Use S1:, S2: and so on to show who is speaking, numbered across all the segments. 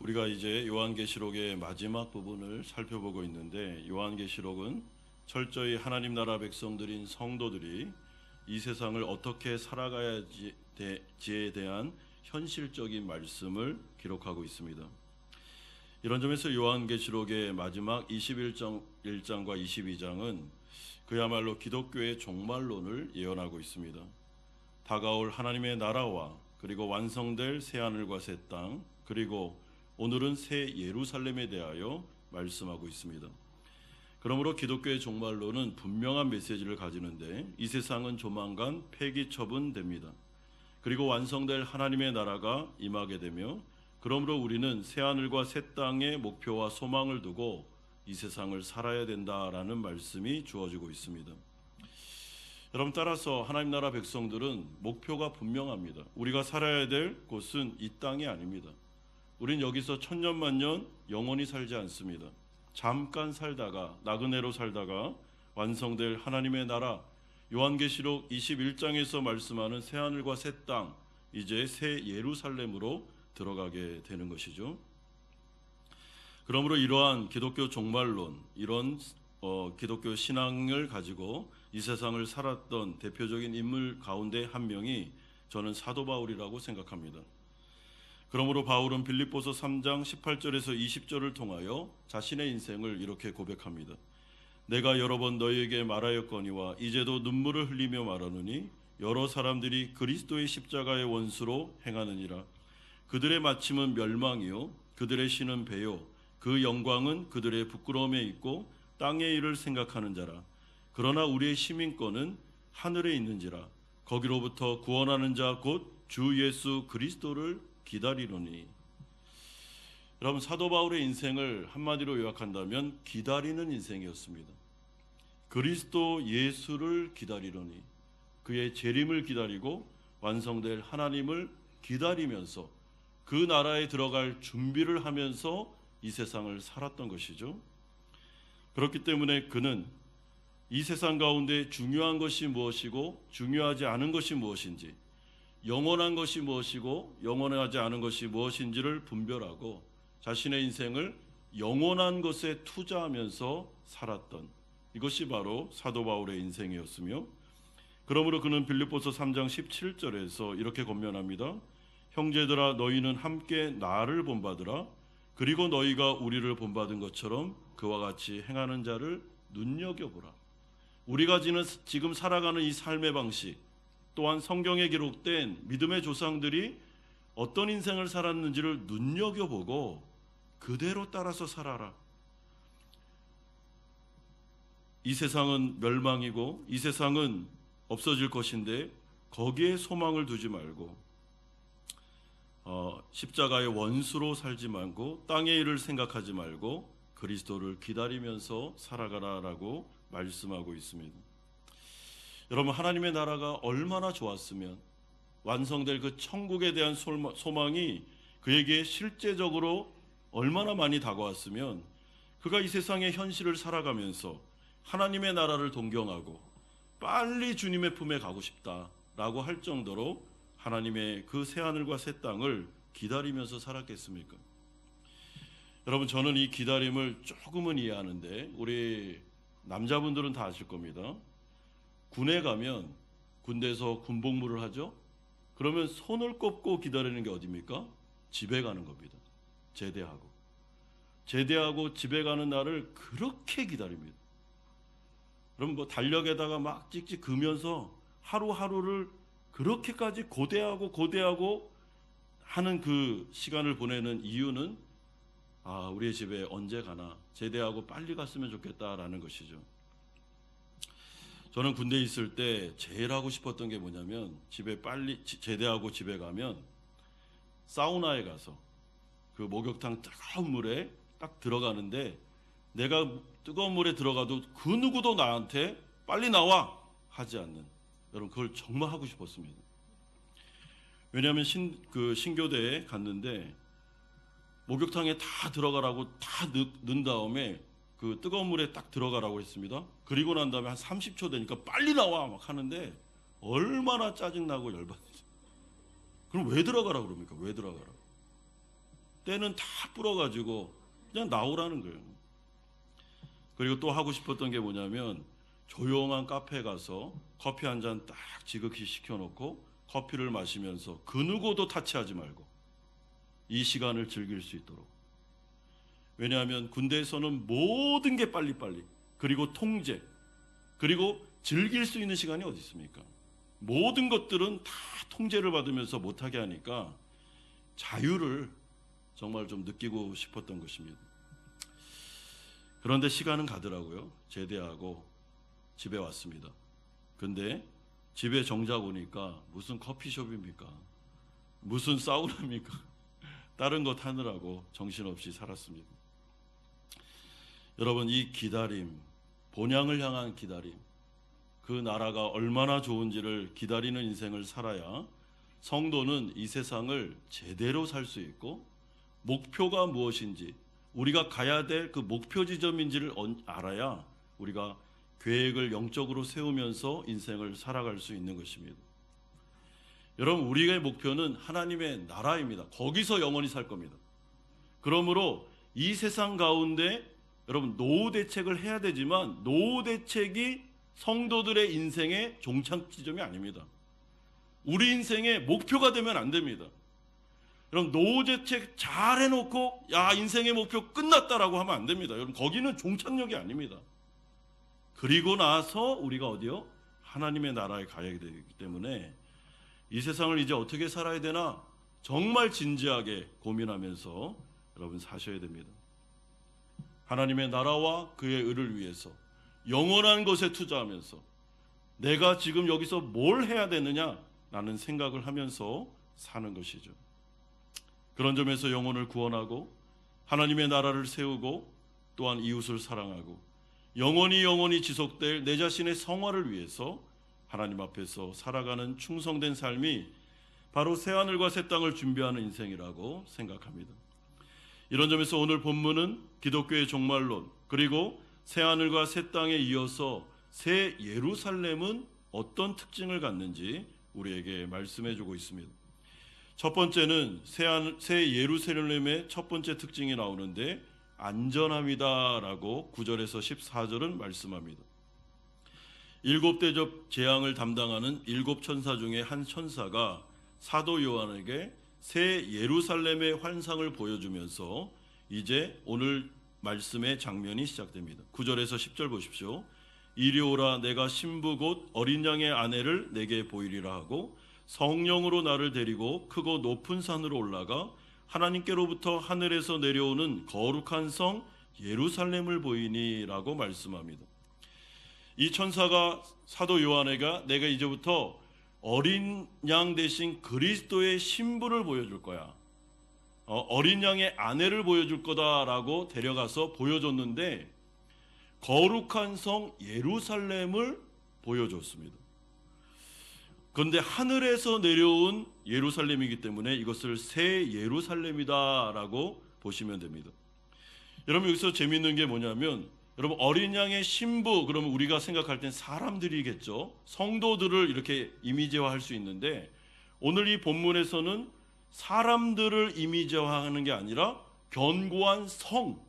S1: 우리가 이제 요한계시록의 마지막 부분을 살펴보고 있는데, 요한계시록은 철저히 하나님 나라 백성들인 성도들이 이 세상을 어떻게 살아가야지에 대한 현실적인 말씀을 기록하고 있습니다. 이런 점에서 요한계시록의 마지막 21장과 22장은 그야말로 기독교의 종말론을 예언하고 있습니다. 다가올 하나님의 나라와 그리고 완성될 새하늘과 새 땅, 그리고 오늘은 새 예루살렘에 대하여 말씀하고 있습니다. 그러므로 기독교의 종말론은 분명한 메시지를 가지는데, 이 세상은 조만간 폐기 처분됩니다. 그리고 완성될 하나님의 나라가 임하게 되며, 그러므로 우리는 새하늘과 새 땅의 목표와 소망을 두고 이 세상을 살아야 된다라는 말씀이 주어지고 있습니다. 여러분, 따라서 하나님 나라 백성들은 목표가 분명합니다. 우리가 살아야 될 곳은 이 땅이 아닙니다. 우린 여기서 천년만년 영원히 살지 않습니다. 잠깐 살다가, 나그네로 살다가 완성될 하나님의 나라, 요한계시록 21장에서 말씀하는 새하늘과 새 땅, 이제 새 예루살렘으로 들어가게 되는 것이죠. 그러므로 이러한 기독교 종말론, 이런 기독교 신앙을 가지고 이 세상을 살았던 대표적인 인물 가운데 한 명이 저는 사도 바울이라고 생각합니다. 그러므로 바울은 빌립보서 3장 18절에서 20절을 통하여 자신의 인생을 이렇게 고백합니다. 내가 여러 번 너희에게 말하였거니와 이제도 눈물을 흘리며 말하노니 여러 사람들이 그리스도의 십자가의 원수로 행하느니라. 그들의 마침은 멸망이요 그들의 신은 배요 그 영광은 그들의 부끄러움에 있고 땅의 일을 생각하는 자라. 그러나 우리의 시민권은 하늘에 있는지라. 거기로부터 구원하는 자 곧 주 예수 그리스도를 기다리노니. 여러분, 사도 바울의 인생을 한마디로 요약한다면 기다리는 인생이었습니다. 그리스도 예수를 기다리노니, 그의 재림을 기다리고 완성될 하나님을 기다리면서 그 나라에 들어갈 준비를 하면서 이 세상을 살았던 것이죠. 그렇기 때문에 그는 이 세상 가운데 중요한 것이 무엇이고 중요하지 않은 것이 무엇인지, 영원한 것이 무엇이고 영원하지 않은 것이 무엇인지를 분별하고 자신의 인생을 영원한 것에 투자하면서 살았던, 이것이 바로 사도 바울의 인생이었으며, 그러므로 그는 빌립보서 3장 17절에서 이렇게 권면합니다. 형제들아, 너희는 함께 나를 본받으라. 그리고 너희가 우리를 본받은 것처럼 그와 같이 행하는 자를 눈여겨보라. 우리가 지금 살아가는 이 삶의 방식, 또한 성경에 기록된 믿음의 조상들이 어떤 인생을 살았는지를 눈여겨보고 그대로 따라서 살아라. 이 세상은 멸망이고 이 세상은 없어질 것인데 거기에 소망을 두지 말고 십자가의 원수로 살지 말고 땅의 일을 생각하지 말고 그리스도를 기다리면서 살아가라라고 말씀하고 있습니다. 여러분, 하나님의 나라가 얼마나 좋았으면 완성될 그 천국에 대한 소망이 그에게 실제적으로 얼마나 많이 다가왔으면 그가 이 세상의 현실을 살아가면서 하나님의 나라를 동경하고 빨리 주님의 품에 가고 싶다라고 할 정도로 하나님의 그 새하늘과 새 땅을 기다리면서 살았겠습니까? 여러분, 저는 이 기다림을 조금은 이해하는데 우리 남자분들은 다 아실 겁니다. 군에 가면 군대에서 군복무를 하죠. 그러면 손을 꼽고 기다리는 게 어디입니까? 집에 가는 겁니다. 제대하고 집에 가는 날을 그렇게 기다립니다. 그럼 뭐 달력에다가 막 찍찍 그면서 하루하루를 그렇게까지 고대하고 하는 그 시간을 보내는 이유는 우리의 집에 언제 가나, 제대하고 빨리 갔으면 좋겠다라는 것이죠. 저는 군대에 있을 때 제일 하고 싶었던 게 뭐냐면, 집에 빨리 제대하고 집에 가면 사우나에 가서 그 목욕탕 뜨거운 물에 딱 들어가는데, 내가 뜨거운 물에 들어가도 그 누구도 나한테 빨리 나와 하지 않는, 여러분, 그걸 정말 하고 싶었습니다. 왜냐하면 신교대에 갔는데 목욕탕에 다 들어가라고 다 넣은 다음에 그 뜨거운 물에 딱 들어가라고 했습니다. 그리고 난 다음에 한 30초 되니까 빨리 나와 막 하는데 얼마나 짜증나고 열받는지. 그럼 왜 들어가라 그럽니까? 왜 들어가라? 때는 다 불어가지고 그냥 나오라는 거예요. 그리고 또 하고 싶었던 게 뭐냐면 조용한 카페에 가서 커피 한 잔 딱 지극히 시켜놓고 커피를 마시면서 그 누구도 타치하지 말고 이 시간을 즐길 수 있도록. 왜냐하면 군대에서는 모든 게 빨리빨리, 그리고 통제, 그리고 즐길 수 있는 시간이 어디 있습니까? 모든 것들은 다 통제를 받으면서 못하게 하니까 자유를 정말 좀 느끼고 싶었던 것입니다. 그런데 시간은 가더라고요. 제대하고 집에 왔습니다. 근데 집에 정작 오니까 무슨 커피숍입니까? 무슨 사우나입니까? 다른 것 하느라고 정신없이 살았습니다. 여러분, 이 기다림, 본향을 향한 기다림, 그 나라가 얼마나 좋은지를 기다리는 인생을 살아야 성도는 이 세상을 제대로 살 수 있고, 목표가 무엇인지, 우리가 가야 될 그 목표 지점인지를 알아야 우리가 계획을 영적으로 세우면서 인생을 살아갈 수 있는 것입니다. 여러분, 우리의 목표는 하나님의 나라입니다. 거기서 영원히 살 겁니다. 그러므로 이 세상 가운데 여러분, 노후 대책을 해야 되지만 노후 대책이 성도들의 인생의 종착 지점이 아닙니다. 우리 인생의 목표가 되면 안 됩니다. 여러분, 노후 대책 잘 해놓고 야, 인생의 목표 끝났다라고 하면 안 됩니다. 여러분, 거기는 종착역이 아닙니다. 그리고 나서 우리가 어디요? 하나님의 나라에 가야 되기 때문에 이 세상을 이제 어떻게 살아야 되나 정말 진지하게 고민하면서 여러분 사셔야 됩니다. 하나님의 나라와 그의 의를 위해서 영원한 것에 투자하면서 내가 지금 여기서 뭘 해야 되느냐라는 생각을 하면서 사는 것이죠. 그런 점에서 영혼을 구원하고 하나님의 나라를 세우고 또한 이웃을 사랑하고 영원히 지속될 내 자신의 성화를 위해서 하나님 앞에서 살아가는 충성된 삶이 바로 새하늘과 새 땅을 준비하는 인생이라고 생각합니다. 이런 점에서 오늘 본문은 기독교의 종말론, 그리고 새하늘과 새 땅에 이어서 새 예루살렘은 어떤 특징을 갖는지 우리에게 말씀해 주고 있습니다. 첫 번째는 새 예루살렘의 첫 번째 특징이 나오는데 안전함이다라고 9절에서 14절은 말씀합니다. 7대접 재앙을 담당하는 7천사 중에 한 천사가 사도 요한에게 새 예루살렘의 환상을 보여주면서 이제 오늘 말씀의 장면이 시작됩니다. 9절에서 10절 보십시오. 이리 오라, 내가 신부 곧 어린 양의 아내를 내게 보이리라 하고 성령으로 나를 데리고 크고 높은 산으로 올라가 하나님께로부터 하늘에서 내려오는 거룩한 성 예루살렘을 보이니 라고 말씀합니다. 이 천사가 사도 요한에게 내가 이제부터 어린 양 대신 그리스도의 신부를 보여줄 거야, 어린 양의 아내를 보여줄 거다라고 데려가서 보여줬는데 거룩한 성 예루살렘을 보여줬습니다. 그런데 하늘에서 내려온 예루살렘이기 때문에 이것을 새 예루살렘이다라고 보시면 됩니다. 여러분, 여기서 재미있는 게 뭐냐면 여러분, 어린 양의 신부, 그러면 우리가 생각할 땐 사람들이겠죠. 성도들을 이렇게 이미지화할 수 있는데 오늘 이 본문에서는 사람들을 이미지화하는 게 아니라 견고한 성,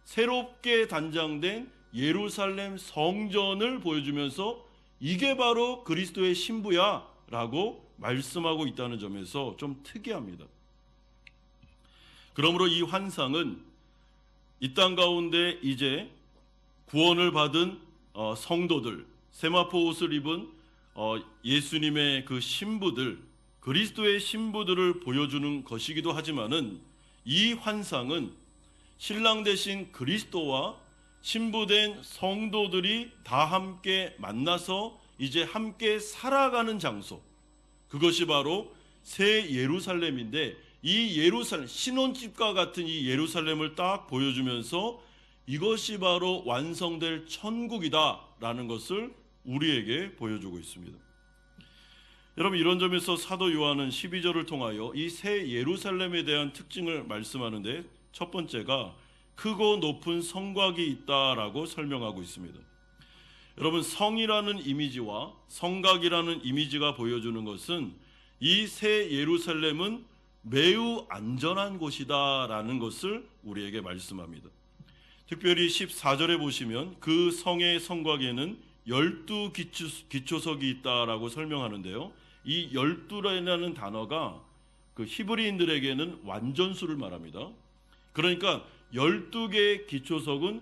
S1: 새롭게 단장된 예루살렘 성전을 보여주면서 이게 바로 그리스도의 신부야 라고 말씀하고 있다는 점에서 좀 특이합니다. 그러므로 이 환상은 이 땅 가운데 이제 구원을 받은 성도들, 세마포 옷을 입은 예수님의 그 신부들, 그리스도의 신부들을 보여주는 것이기도 하지만은 이 환상은 신랑 되신 그리스도와 신부된 성도들이 다 함께 만나서 이제 함께 살아가는 장소, 그것이 바로 새 예루살렘인데 이 예루살렘, 신혼집과 같은 이 예루살렘을 딱 보여주면서 이것이 바로 완성될 천국이다라는 것을 우리에게 보여주고 있습니다. 여러분, 이런 점에서 사도 요한은 12절을 통하여 이 새 예루살렘에 대한 특징을 말씀하는데 첫 번째가 크고 높은 성곽이 있다라고 설명하고 있습니다. 여러분, 성이라는 이미지와 성곽이라는 이미지가 보여주는 것은 이 새 예루살렘은 매우 안전한 곳이다라는 것을 우리에게 말씀합니다. 특별히 14절에 보시면 그 성의 성곽에는 12기초석이 있다라고 설명하는데요. 이 12라는 단어가 그 히브리인들에게는 완전수를 말합니다. 그러니까 12개의 기초석은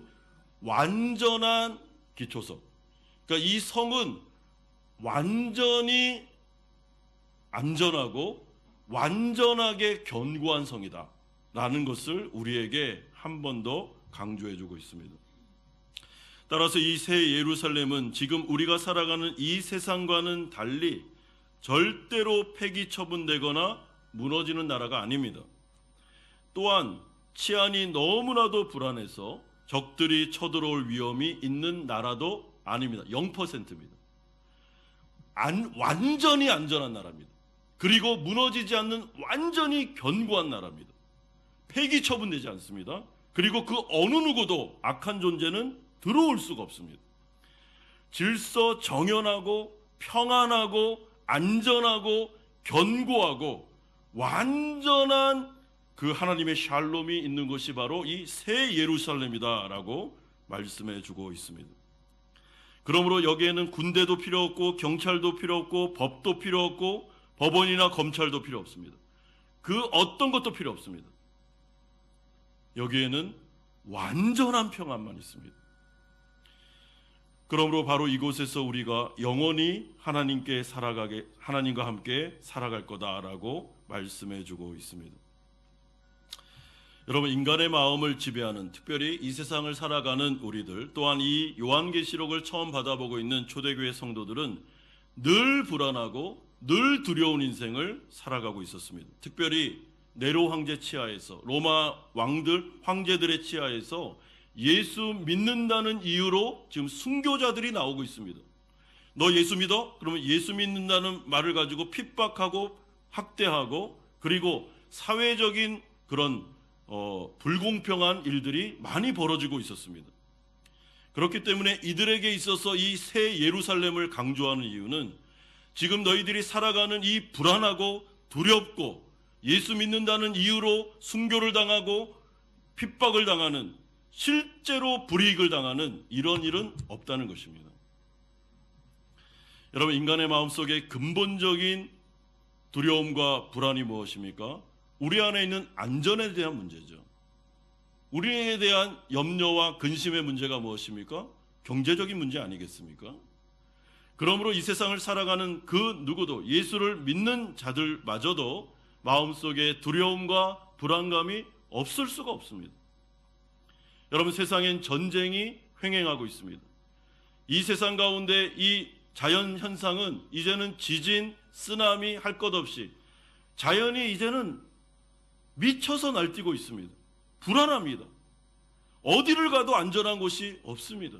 S1: 완전한 기초석. 그러니까 이 성은 완전히 안전하고 완전하게 견고한 성이다 라는 것을 우리에게 한 번 더 강조해 주고 있습니다. 따라서 이 새 예루살렘은 지금 우리가 살아가는 이 세상과는 달리 절대로 폐기 처분되거나 무너지는 나라가 아닙니다. 또한 치안이 너무나도 불안해서 적들이 쳐들어올 위험이 있는 나라도 아닙니다. 0%입니다. 완전히 안전한 나라입니다. 그리고 무너지지 않는 완전히 견고한 나라입니다. 폐기 처분되지 않습니다. 그리고 그 어느 누구도 악한 존재는 들어올 수가 없습니다. 질서 정연하고 평안하고 안전하고 견고하고 완전한 그 하나님의 샬롬이 있는 것이 바로 이 새 예루살렘이다라고 말씀해 주고 있습니다. 그러므로 여기에는 군대도 필요 없고 경찰도 필요 없고 법도 필요 없고 법원이나 검찰도 필요 없습니다. 그 어떤 것도 필요 없습니다. 여기에는 완전한 평안만 있습니다. 그러므로 바로 이곳에서 우리가 영원히 하나님과 함께 살아갈 거다라고 말씀해 주고 있습니다. 여러분, 인간의 마음을 지배하는, 특별히 이 세상을 살아가는 우리들, 또한 이 요한계시록을 처음 받아보고 있는 초대교회 성도들은 늘 불안하고 늘 두려운 인생을 살아가고 있었습니다. 특별히 네로 황제 치하에서, 로마 황제들의 치하에서 예수 믿는다는 이유로 지금 순교자들이 나오고 있습니다. 너 예수 믿어? 그러면 예수 믿는다는 말을 가지고 핍박하고 학대하고, 그리고 사회적인 그런 불공평한 일들이 많이 벌어지고 있었습니다. 그렇기 때문에 이들에게 있어서 이 새 예루살렘을 강조하는 이유는 지금 너희들이 살아가는 이 불안하고 두렵고 예수 믿는다는 이유로 순교를 당하고 핍박을 당하는, 실제로 불이익을 당하는 이런 일은 없다는 것입니다. 여러분, 인간의 마음속에 근본적인 두려움과 불안이 무엇입니까? 우리 안에 있는 안전에 대한 문제죠. 우리에 대한 염려와 근심의 문제가 무엇입니까? 경제적인 문제 아니겠습니까? 그러므로 이 세상을 살아가는 그 누구도, 예수를 믿는 자들마저도 마음속에 두려움과 불안감이 없을 수가 없습니다. 여러분, 세상엔 전쟁이 횡행하고 있습니다. 이 세상 가운데 이 자연 현상은 이제는 지진, 쓰나미 할 것 없이 자연이 이제는 미쳐서 날뛰고 있습니다. 불안합니다. 어디를 가도 안전한 곳이 없습니다.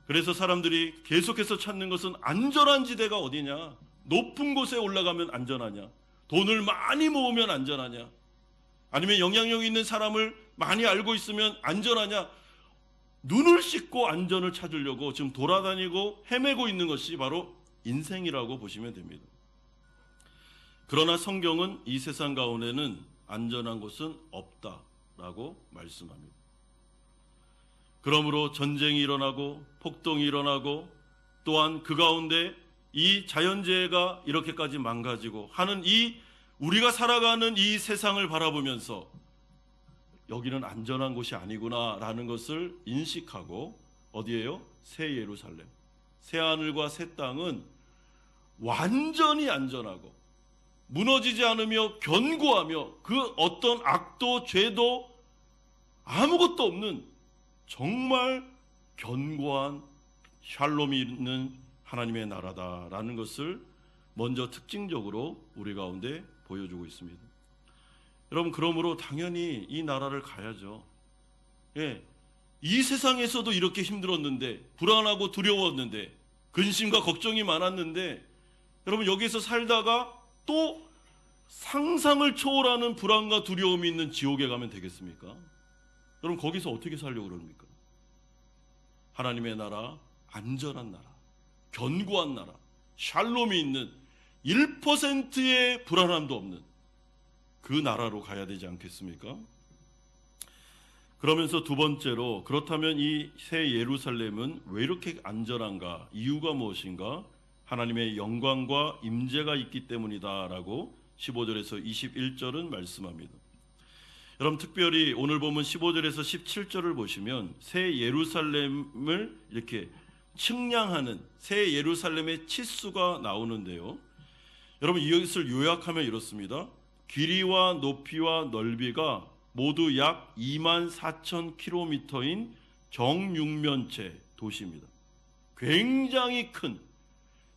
S1: 그래서 사람들이 계속해서 찾는 것은 안전한 지대가 어디냐? 높은 곳에 올라가면 안전하냐? 돈을 많이 모으면 안전하냐? 아니면 영향력 있는 사람을 많이 알고 있으면 안전하냐? 눈을 씻고 안전을 찾으려고 지금 돌아다니고 헤매고 있는 것이 바로 인생이라고 보시면 됩니다. 그러나 성경은 이 세상 가운데는 안전한 곳은 없다라고 말씀합니다. 그러므로 전쟁이 일어나고 폭동이 일어나고, 또한 그 가운데 이 자연재해가 이렇게까지 망가지고 하는 이 우리가 살아가는 이 세상을 바라보면서 여기는 안전한 곳이 아니구나라는 것을 인식하고, 어디예요? 새 예루살렘, 새 하늘과 새 땅은 완전히 안전하고 무너지지 않으며 견고하며 그 어떤 악도 죄도 아무것도 없는 정말 견고한 샬롬이 있는 하나님의 나라다라는 것을 먼저 특징적으로 우리 가운데 보여주고 있습니다. 여러분, 그러므로 당연히 이 나라를 가야죠. 예, 이 세상에서도 이렇게 힘들었는데, 불안하고 두려웠는데, 근심과 걱정이 많았는데, 여러분, 여기서 살다가 또 상상을 초월하는 불안과 두려움이 있는 지옥에 가면 되겠습니까? 여러분, 거기서 어떻게 살려고 그럽니까? 하나님의 나라, 안전한 나라, 견고한 나라, 샬롬이 있는 1%의 불안함도 없는 그 나라로 가야 되지 않겠습니까? 그러면서 두 번째로, 그렇다면 이 새 예루살렘은 왜 이렇게 안전한가? 이유가 무엇인가? 하나님의 영광과 임재가 있기 때문이다라고 15절에서 21절은 말씀합니다. 여러분, 특별히 오늘 보면 15절에서 17절을 보시면 새 예루살렘을 이렇게 측량하는 새 예루살렘의 치수가 나오는데요. 여러분, 이것을 요약하면 이렇습니다. 길이와 높이와 넓이가 모두 약 24,000km인 정육면체 도시입니다. 굉장히 큰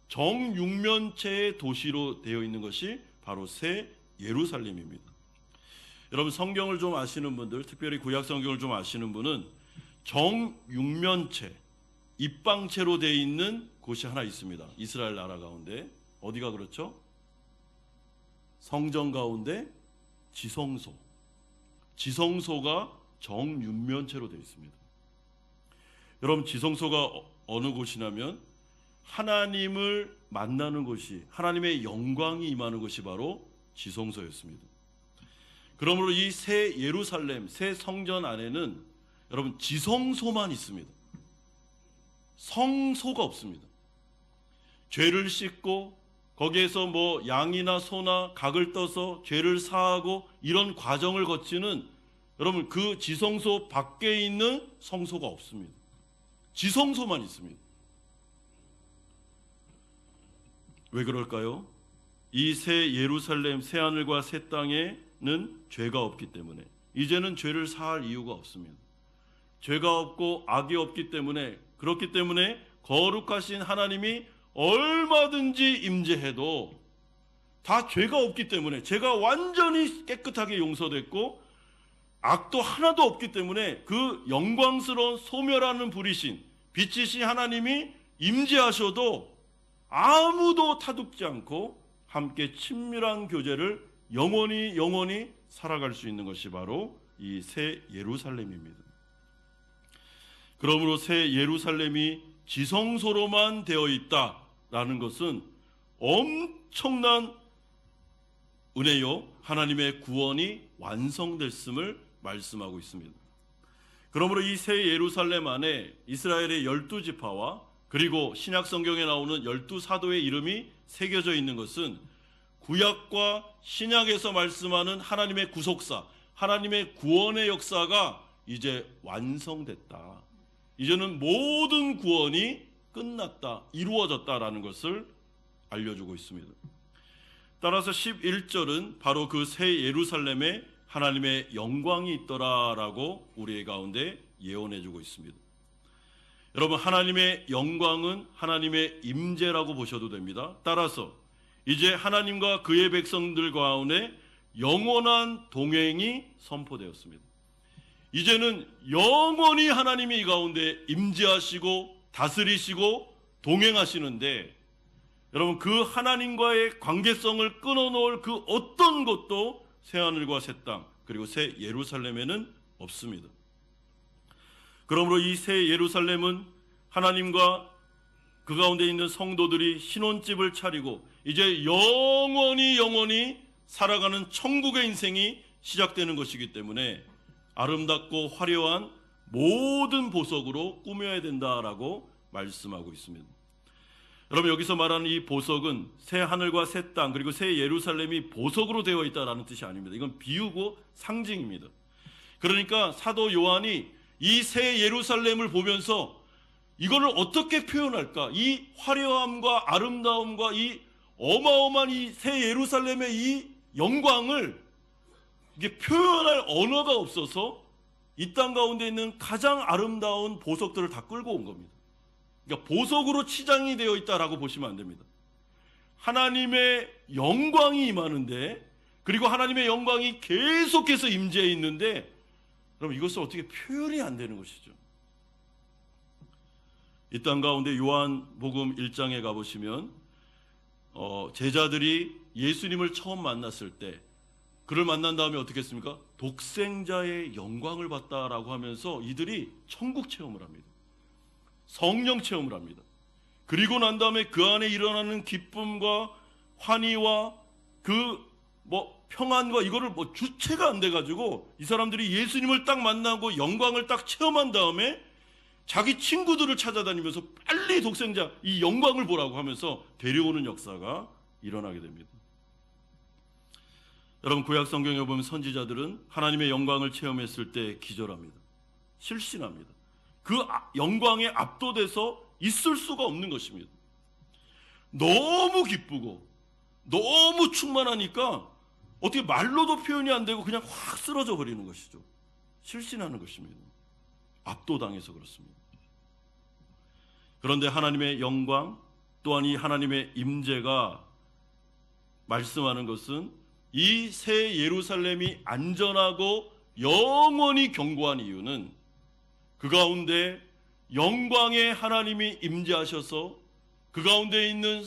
S1: 정육면체의 도시로 되어 있는 것이 바로 새 예루살렘입니다. 여러분, 성경을 좀 아시는 분들, 특별히 구약 성경을 좀 아시는 분은 정육면체, 입방체로 되어 있는 곳이 하나 있습니다. 이스라엘 나라 가운데. 어디가 그렇죠? 성전 가운데 지성소. 지성소가 정육면체로 되어 있습니다. 여러분, 지성소가 어느 곳이냐면 하나님을 만나는 곳이, 하나님의 영광이 임하는 것이 바로 지성소였습니다. 그러므로 이 새 예루살렘, 새 성전 안에는 여러분 지성소만 있습니다. 성소가 없습니다. 죄를 씻고 거기에서 뭐 양이나 소나 각을 떠서 죄를 사하고 이런 과정을 거치는, 여러분 그 지성소 밖에 있는 성소가 없습니다. 지성소만 있습니다. 왜 그럴까요? 이 새 예루살렘, 새 하늘과 새 땅에는 죄가 없기 때문에 이제는 죄를 사할 이유가 없습니다. 죄가 없고 악이 없기 때문에, 그렇기 때문에 거룩하신 하나님이 얼마든지 임재해도 다 죄가 없기 때문에, 죄가 완전히 깨끗하게 용서됐고 악도 하나도 없기 때문에 그 영광스러운 소멸하는 불이신 빛이신 하나님이 임재하셔도 아무도 타둑지 않고 함께 친밀한 교제를 영원히 살아갈 수 있는 것이 바로 이 새 예루살렘입니다. 그러므로 새 예루살렘이 지성소로만 되어 있다라는 것은 엄청난 은혜요, 하나님의 구원이 완성됐음을 말씀하고 있습니다. 그러므로 이 새 예루살렘 안에 이스라엘의 12지파와 그리고 신약 성경에 나오는 12사도의 이름이 새겨져 있는 것은 구약과 신약에서 말씀하는 하나님의 구속사, 하나님의 구원의 역사가 이제 완성됐다. 이제는 모든 구원이 끝났다, 이루어졌다라는 것을 알려주고 있습니다. 따라서 11절은 바로 그 새 예루살렘에 하나님의 영광이 있더라라고 우리 가운데 예언해주고 있습니다. 여러분, 하나님의 영광은 하나님의 임재라고 보셔도 됩니다. 따라서 이제 하나님과 그의 백성들 가운데 영원한 동행이 선포되었습니다. 이제는 영원히 하나님이 이 가운데 임재하시고 다스리시고 동행하시는데, 여러분 그 하나님과의 관계성을 끊어놓을 그 어떤 것도 새하늘과 새 땅 그리고 새 예루살렘에는 없습니다. 그러므로 이 새 예루살렘은 하나님과 그 가운데 있는 성도들이 신혼집을 차리고 이제 영원히 살아가는 천국의 인생이 시작되는 것이기 때문에 아름답고 화려한 모든 보석으로 꾸며야 된다라고 말씀하고 있습니다. 여러분, 여기서 말하는 이 보석은 새 하늘과 새 땅 그리고 새 예루살렘이 보석으로 되어 있다라는 뜻이 아닙니다. 이건 비유고 상징입니다. 그러니까 사도 요한이 이 새 예루살렘을 보면서 이거를 어떻게 표현할까? 이 화려함과 아름다움과 이 어마어마한 이 새 예루살렘의 이 영광을 이게 표현할 언어가 없어서 이 땅 가운데 있는 가장 아름다운 보석들을 다 끌고 온 겁니다. 그러니까 보석으로 치장이 되어 있다라고 보시면 안 됩니다. 하나님의 영광이 임하는데, 그리고 하나님의 영광이 계속해서 임재해 있는데, 그럼 이것을 어떻게 표현이 안 되는 것이죠. 이 땅 가운데 요한복음 1장에 가보시면 제자들이 예수님을 처음 만났을 때, 그를 만난 다음에 어떻게 했습니까? 독생자의 영광을 봤다라고 하면서 이들이 천국 체험을 합니다. 성령 체험을 합니다. 그리고 난 다음에 그 안에 일어나는 기쁨과 환희와 그 평안과 이거를 뭐 주체가 안 돼가지고 이 사람들이 예수님을 딱 만나고 영광을 딱 체험한 다음에 자기 친구들을 찾아다니면서 빨리 독생자 이 영광을 보라고 하면서 데려오는 역사가 일어나게 됩니다. 여러분, 구약 성경에 보면 선지자들은 하나님의 영광을 체험했을 때 기절합니다. 실신합니다. 그 영광에 압도돼서 있을 수가 없는 것입니다. 너무 기쁘고 너무 충만하니까 어떻게 말로도 표현이 안 되고 그냥 확 쓰러져 버리는 것이죠. 실신하는 것입니다. 압도당해서 그렇습니다. 그런데 하나님의 영광 또한 이 하나님의 임재가 말씀하는 것은 이 새 예루살렘이 안전하고 영원히 견고한 이유는 그 가운데 영광의 하나님이 임재하셔서 그 가운데 있는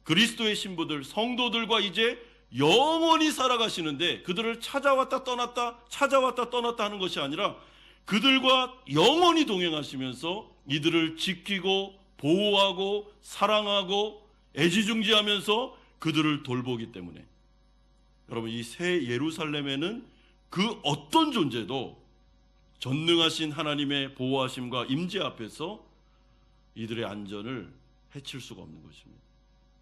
S1: 그리스도의 신부들, 성도들과 이제 영원히 살아가시는데 그들을 찾아왔다 떠났다 찾아왔다 떠났다 하는 것이 아니라 그들과 영원히 동행하시면서 이들을 지키고 보호하고 사랑하고 애지중지하면서 그들을 돌보기 때문에 여러분, 이 새 예루살렘에는 그 어떤 존재도 전능하신 하나님의 보호하심과 임재 앞에서 이들의 안전을 해칠 수가 없는 것입니다.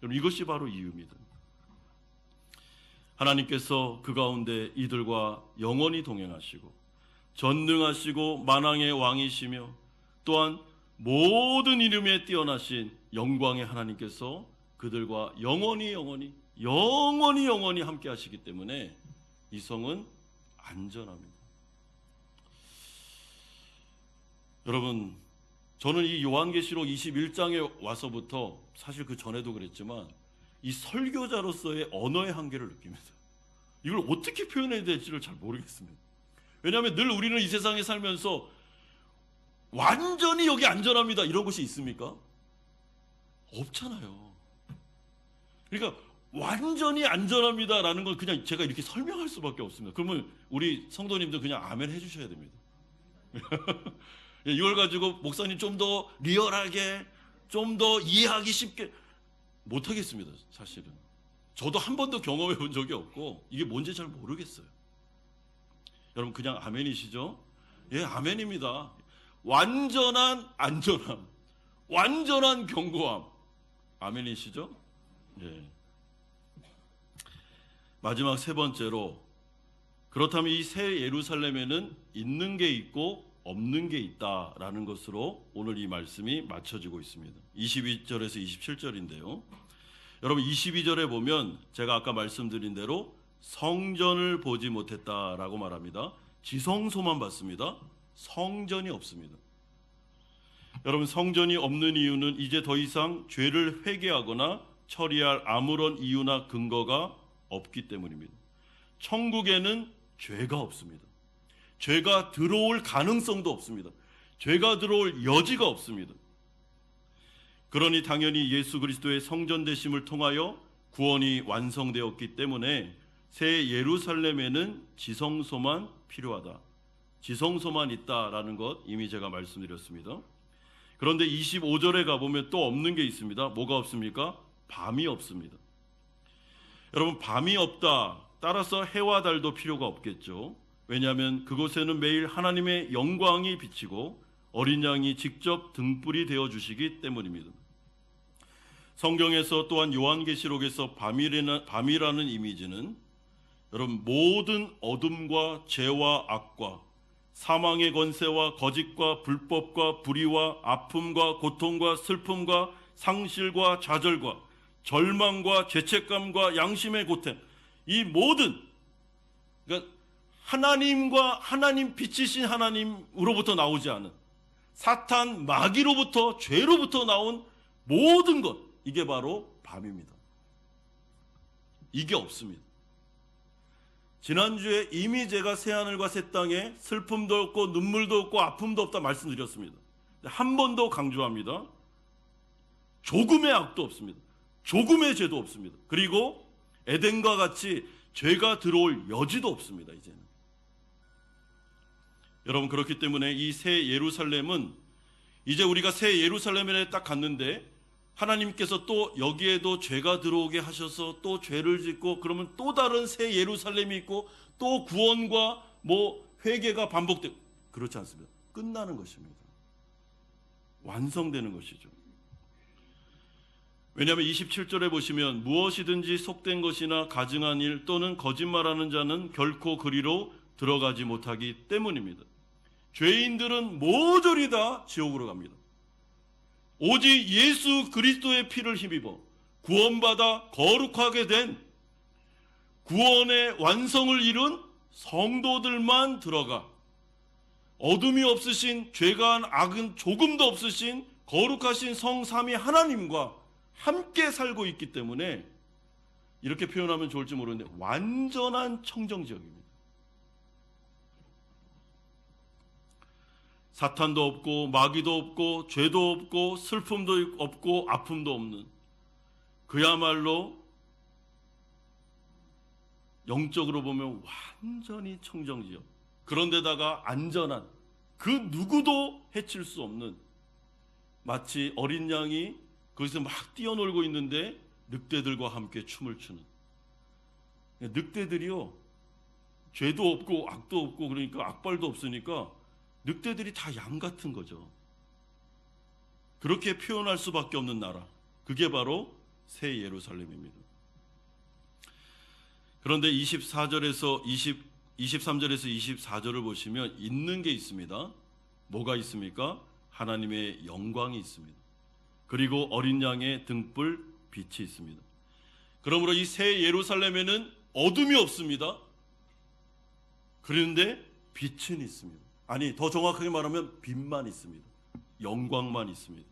S1: 여러분, 이것이 바로 이유입니다. 하나님께서 그 가운데 이들과 영원히 동행하시고 전능하시고 만왕의 왕이시며 또한 모든 이름에 뛰어나신 영광의 하나님께서 그들과 영원히 함께 하시기 때문에 이 성은 안전합니다. 여러분, 저는 이 요한계시록 21장에 와서부터 사실 그 전에도 그랬지만 이 설교자로서의 언어의 한계를 느낍니다. 이걸 어떻게 표현해야 될지를 잘 모르겠습니다. 왜냐하면 늘 우리는 이 세상에 살면서 완전히 여기 안전합니다 이런 곳이 있습니까? 없잖아요. 그러니까 완전히 안전합니다라는 건 그냥 제가 이렇게 설명할 수밖에 없습니다. 그러면 우리 성도님들 그냥 아멘 해주셔야 됩니다. 이걸 가지고 목사님 좀 더 리얼하게 좀 더 이해하기 쉽게 못하겠습니다. 사실은 저도 한 번도 경험해 본 적이 없고 이게 뭔지 잘 모르겠어요. 여러분, 그냥 아멘이시죠? 예, 아멘입니다. 완전한 안전함, 완전한 견고함, 아멘이시죠? 예. 마지막 세 번째로, 그렇다면 이 새 예루살렘에는 있는 게 있고 없는 게 있다라는 것으로 오늘 이 말씀이 맞춰지고 있습니다. 22절에서 27절인데요. 여러분, 22절에 보면 제가 아까 말씀드린 대로 성전을 보지 못했다라고 말합니다. 지성소만 봤습니다. 성전이 없습니다. 여러분, 성전이 없는 이유는 이제 더 이상 죄를 회개하거나 처리할 아무런 이유나 근거가 없기 때문입니다. 천국에는 죄가 없습니다. 죄가 들어올 가능성도 없습니다. 죄가 들어올 여지가 없습니다. 그러니 당연히 예수 그리스도의 성전 되심을 통하여 구원이 완성되었기 때문에 새 예루살렘에는 지성소만 필요하다. 지성소만 있다라는 것 이미 제가 말씀드렸습니다. 그런데 25절에 가보면 또 없는 게 있습니다. 뭐가 없습니까? 밤이 없습니다. 여러분, 밤이 없다. 따라서 해와 달도 필요가 없겠죠. 왜냐하면 그곳에는 매일 하나님의 영광이 비치고 어린 양이 직접 등불이 되어주시기 때문입니다. 성경에서 또한 요한계시록에서 밤이라는 이미지는 여러분, 모든 어둠과 죄와 악과 사망의 권세와 거짓과 불법과 불의와 아픔과 고통과 슬픔과 상실과 좌절과 절망과 죄책감과 양심의 고통, 이 모든, 그러니까 하나님과 하나님 빛이신 하나님으로부터 나오지 않은 사탄 마귀로부터 죄로부터 나온 모든 것, 이게 바로 밤입니다. 이게 없습니다. 지난주에 이미 제가 새하늘과 새 땅에 슬픔도 없고 눈물도 없고 아픔도 없다 말씀드렸습니다. 한 번 더 강조합니다. 조금의 악도 없습니다. 조금의 죄도 없습니다. 그리고 에덴과 같이 죄가 들어올 여지도 없습니다. 이제는. 여러분, 그렇기 때문에 이 새 예루살렘은 이제 우리가 새 예루살렘에 딱 갔는데 하나님께서 또 여기에도 죄가 들어오게 하셔서 또 죄를 짓고 그러면 또 다른 새 예루살렘이 있고 또 구원과 회개가 반복되고 그렇지 않습니다. 끝나는 것입니다. 완성되는 것이죠. 왜냐하면 27절에 보시면 무엇이든지 속된 것이나 가증한 일 또는 거짓말하는 자는 결코 그리로 들어가지 못하기 때문입니다. 죄인들은 모조리 다 지옥으로 갑니다. 오직 예수 그리스도의 피를 힘입어 구원받아 거룩하게 된 구원의 완성을 이룬 성도들만 들어가 어둠이 없으신 죄가 악은 조금도 없으신 거룩하신 성삼위 하나님과 함께 살고 있기 때문에 이렇게 표현하면 좋을지 모르는데 완전한 청정지역입니다. 사탄도 없고 마귀도 없고 죄도 없고 슬픔도 없고 아픔도 없는 그야말로 영적으로 보면 완전히 청정지역, 그런데다가 안전한, 그 누구도 해칠 수 없는, 마치 어린 양이 거기서 막 뛰어놀고 있는데 늑대들과 함께 춤을 추는, 늑대들이요 죄도 없고 악도 없고 그러니까 악발도 없으니까 늑대들이 다 양 같은 거죠. 그렇게 표현할 수밖에 없는 나라, 그게 바로 새 예루살렘입니다. 그런데 23절에서 24절을 보시면 있는 게 있습니다. 뭐가 있습니까? 하나님의 영광이 있습니다. 그리고 어린 양의 등불 빛이 있습니다. 그러므로 이 새 예루살렘에는 어둠이 없습니다. 그런데 빛은 있습니다. 아니, 더 정확하게 말하면 빛만 있습니다. 영광만 있습니다.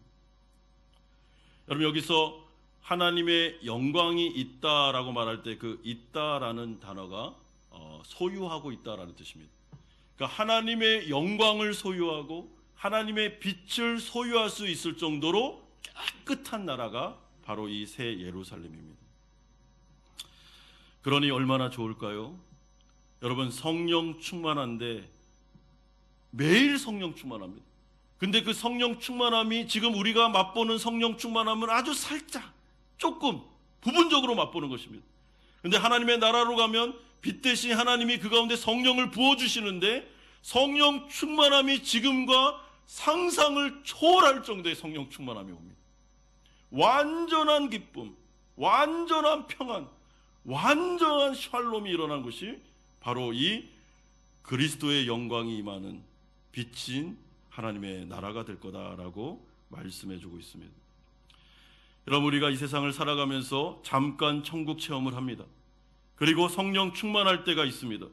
S1: 여러분, 여기서 하나님의 영광이 있다라고 말할 때 그 있다라는 단어가 소유하고 있다라는 뜻입니다. 그러니까 하나님의 영광을 소유하고 하나님의 빛을 소유할 수 있을 정도로 깨끗한 나라가 바로 이 새 예루살렘입니다. 그러니 얼마나 좋을까요? 여러분, 성령 충만한데 매일 성령 충만합니다. 근데 그 성령 충만함이 지금 우리가 맛보는 성령 충만함은 아주 살짝, 조금, 부분적으로 맛보는 것입니다. 근데 하나님의 나라로 가면 빛 대신 하나님이 그 가운데 성령을 부어주시는데 성령 충만함이 지금과 상상을 초월할 정도의 성령 충만함이 옵니다. 완전한 기쁨, 완전한 평안, 완전한 샬롬이 일어난 것이 바로 이 그리스도의 영광이 임하는 빛인 하나님의 나라가 될 거다라고 말씀해주고 있습니다. 여러분, 우리가 이 세상을 살아가면서 잠깐 천국 체험을 합니다. 그리고 성령 충만할 때가 있습니다.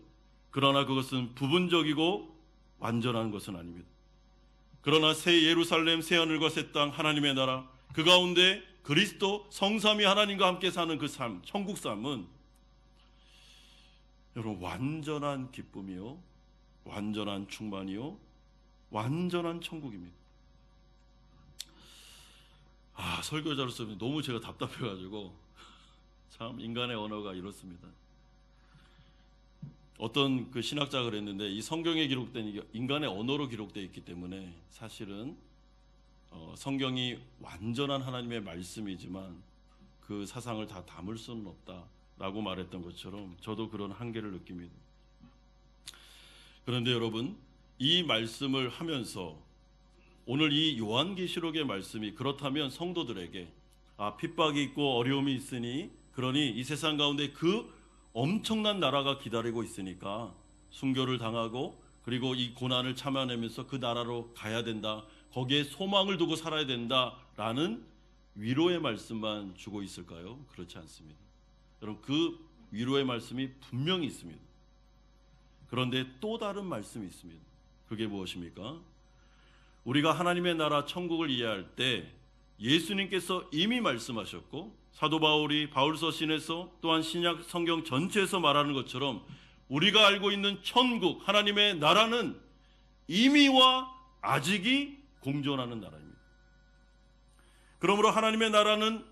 S1: 그러나 그것은 부분적이고 완전한 것은 아닙니다. 그러나 새 예루살렘, 새 하늘과 새 땅, 하나님의 나라, 그 가운데 그리스도 성삼위 하나님과 함께 사는 그 삶, 천국 삶은 여러분 완전한 기쁨이요, 완전한 충만이요, 완전한 천국입니다. 설교자로서 너무 제가 답답해가지고 참 인간의 언어가 이렇습니다. 어떤 그 신학자가 그랬는데 이 성경에 기록된 인간의 언어로 기록되어 있기 때문에 사실은 성경이 완전한 하나님의 말씀이지만 그 사상을 다 담을 수는 없다라고 말했던 것처럼 저도 그런 한계를 느낍니다. 그런데 여러분, 이 말씀을 하면서 오늘 이 요한계시록의 말씀이 그렇다면 성도들에게 핍박이 있고 어려움이 있으니 그러니 이 세상 가운데 그 엄청난 나라가 기다리고 있으니까 순교를 당하고 그리고 이 고난을 참아내면서 그 나라로 가야 된다, 거기에 소망을 두고 살아야 된다라는 위로의 말씀만 주고 있을까요? 그렇지 않습니다. 여러분, 그 위로의 말씀이 분명히 있습니다. 그런데 또 다른 말씀이 있습니다. 그게 무엇입니까? 우리가 하나님의 나라 천국을 이해할 때 예수님께서 이미 말씀하셨고 사도 바울이 바울서신에서 또한 신약 성경 전체에서 말하는 것처럼 우리가 알고 있는 천국, 하나님의 나라는 이미와 아직이 공존하는 나라입니다. 그러므로 하나님의 나라는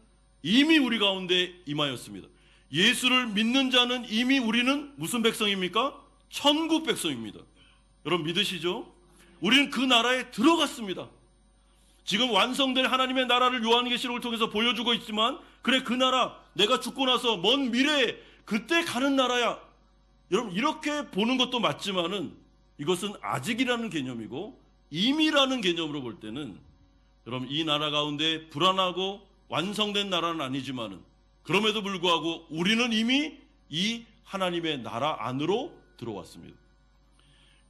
S1: 이미 우리 가운데 임하였습니다. 예수를 믿는 자는 이미 우리는 무슨 백성입니까? 천국 백성입니다. 여러분 믿으시죠? 우리는 그 나라에 들어갔습니다. 지금 완성될 하나님의 나라를 요한계시록을 통해서 보여주고 있지만, 그래, 그 나라 내가 죽고 나서 먼 미래에 그때 가는 나라야. 여러분, 이렇게 보는 것도 맞지만은 이것은 아직이라는 개념이고 이미라는 개념으로 볼 때는, 여러분, 이 나라 가운데 불안하고 완성된 나라는 아니지만은 그럼에도 불구하고 우리는 이미 이 하나님의 나라 안으로 들어왔습니다.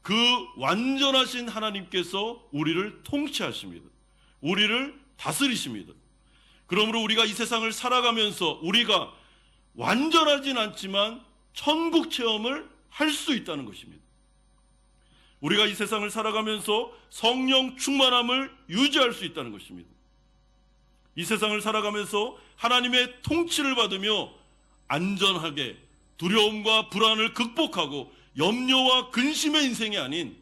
S1: 그 완전하신 하나님께서 우리를 통치하십니다. 우리를 다스리십니다. 그러므로 우리가 이 세상을 살아가면서 우리가 완전하진 않지만 천국 체험을 할 수 있다는 것입니다. 우리가 이 세상을 살아가면서 성령 충만함을 유지할 수 있다는 것입니다. 이 세상을 살아가면서 하나님의 통치를 받으며 안전하게 두려움과 불안을 극복하고 염려와 근심의 인생이 아닌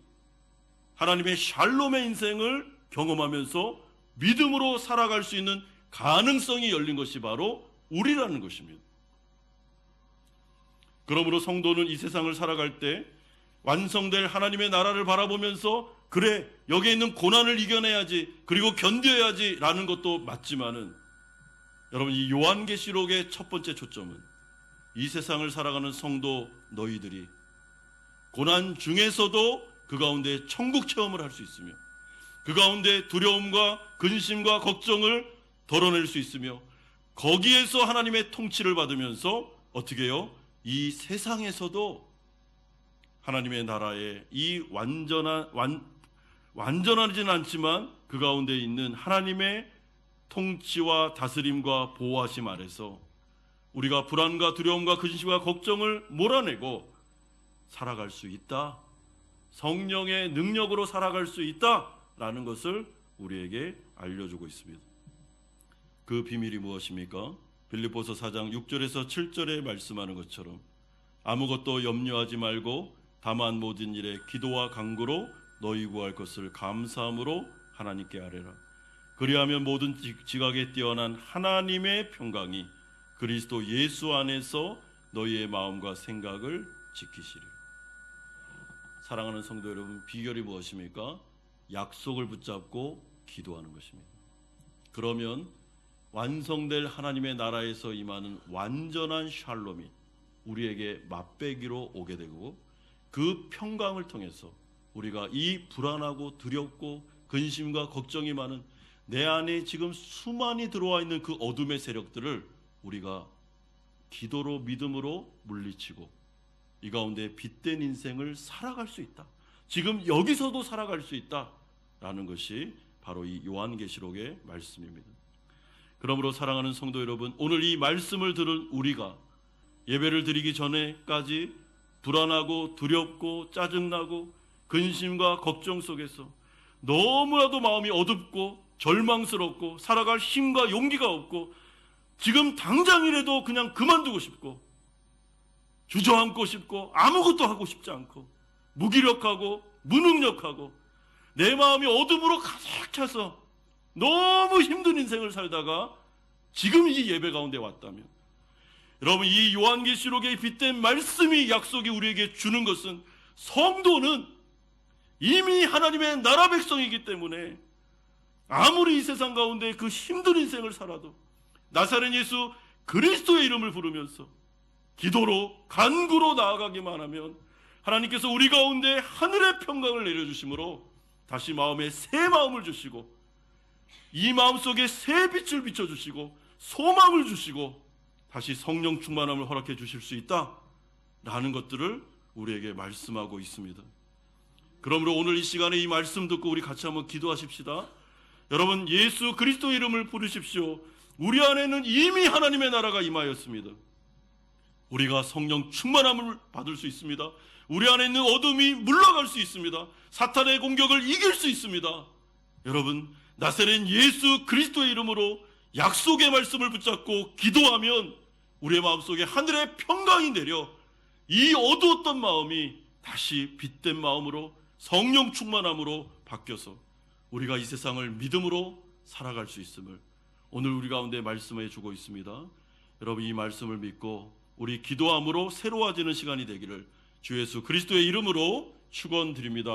S1: 하나님의 샬롬의 인생을 경험하면서 믿음으로 살아갈 수 있는 가능성이 열린 것이 바로 우리라는 것입니다. 그러므로 성도는 이 세상을 살아갈 때 완성될 하나님의 나라를 바라보면서, 그래, 여기에 있는 고난을 이겨내야지, 그리고 견뎌야지 라는 것도 맞지만은, 여러분, 이 요한계시록의 첫 번째 초점은 이 세상을 살아가는 성도 너희들이 고난 중에서도 그 가운데 천국 체험을 할 수 있으며, 그 가운데 두려움과 근심과 걱정을 덜어낼 수 있으며, 거기에서 하나님의 통치를 받으면서 어떻게 해요? 이 세상에서도 하나님의 나라에 이 완전하진 않지만 그 가운데 있는 하나님의 통치와 다스림과 보호하심 아래서 우리가 불안과 두려움과 근심과 걱정을 몰아내고 살아갈 수 있다. 성령의 능력으로 살아갈 수 있다라는 것을 우리에게 알려주고 있습니다. 그 비밀이 무엇입니까? 빌립보서 4장 6절에서 7절에 말씀하는 것처럼 아무것도 염려하지 말고 다만 모든 일에 기도와 간구로 너희 구할 것을 감사함으로 하나님께 아뢰라. 그리하면 모든 지각에 뛰어난 하나님의 평강이 그리스도 예수 안에서 너희의 마음과 생각을 지키시리라. 사랑하는 성도 여러분, 비결이 무엇입니까? 약속을 붙잡고 기도하는 것입니다. 그러면 완성될 하나님의 나라에서 임하는 완전한 샬롬이 우리에게 맛배기로 오게 되고, 그 평강을 통해서 우리가 이 불안하고 두렵고 근심과 걱정이 많은 내 안에 지금 수많이 들어와 있는 그 어둠의 세력들을 우리가 기도로 믿음으로 물리치고 이 가운데 빛된 인생을 살아갈 수 있다. 지금 여기서도 살아갈 수 있다라는 것이 바로 이 요한계시록의 말씀입니다. 그러므로 사랑하는 성도 여러분, 오늘 이 말씀을 들은 우리가 예배를 드리기 전에까지 불안하고 두렵고 짜증나고 근심과 걱정 속에서 너무나도 마음이 어둡고 절망스럽고 살아갈 힘과 용기가 없고 지금 당장이라도 그냥 그만두고 싶고 주저앉고 싶고 아무것도 하고 싶지 않고 무기력하고 무능력하고 내 마음이 어둠으로 가득 차서 너무 힘든 인생을 살다가 지금 이 예배 가운데 왔다면, 여러분, 이 요한계시록의 빛된 말씀이 약속이 우리에게 주는 것은 성도는 이미 하나님의 나라 백성이기 때문에 아무리 이 세상 가운데 그 힘든 인생을 살아도 나사렛 예수 그리스도의 이름을 부르면서 기도로 간구로 나아가기만 하면 하나님께서 우리 가운데 하늘의 평강을 내려주심으로 다시 마음에 새 마음을 주시고 이 마음속에 새 빛을 비춰주시고 소망을 주시고 다시 성령 충만함을 허락해 주실 수 있다라는 것들을 우리에게 말씀하고 있습니다. 그러므로 오늘 이 시간에 이 말씀 듣고 우리 같이 한번 기도하십시다. 여러분, 예수 그리스도 이름을 부르십시오. 우리 안에는 이미 하나님의 나라가 임하였습니다. 우리가 성령 충만함을 받을 수 있습니다. 우리 안에 있는 어둠이 물러갈 수 있습니다. 사탄의 공격을 이길 수 있습니다. 여러분, 나사렛 예수 그리스도의 이름으로 약속의 말씀을 붙잡고 기도하면 우리의 마음속에 하늘의 평강이 내려 이 어두웠던 마음이 다시 빛된 마음으로 성령 충만함으로 바뀌어서 우리가 이 세상을 믿음으로 살아갈 수 있음을 오늘 우리 가운데 말씀해 주고 있습니다. 여러분, 이 말씀을 믿고 우리 기도함으로 새로워지는 시간이 되기를 주 예수 그리스도의 이름으로 축원드립니다.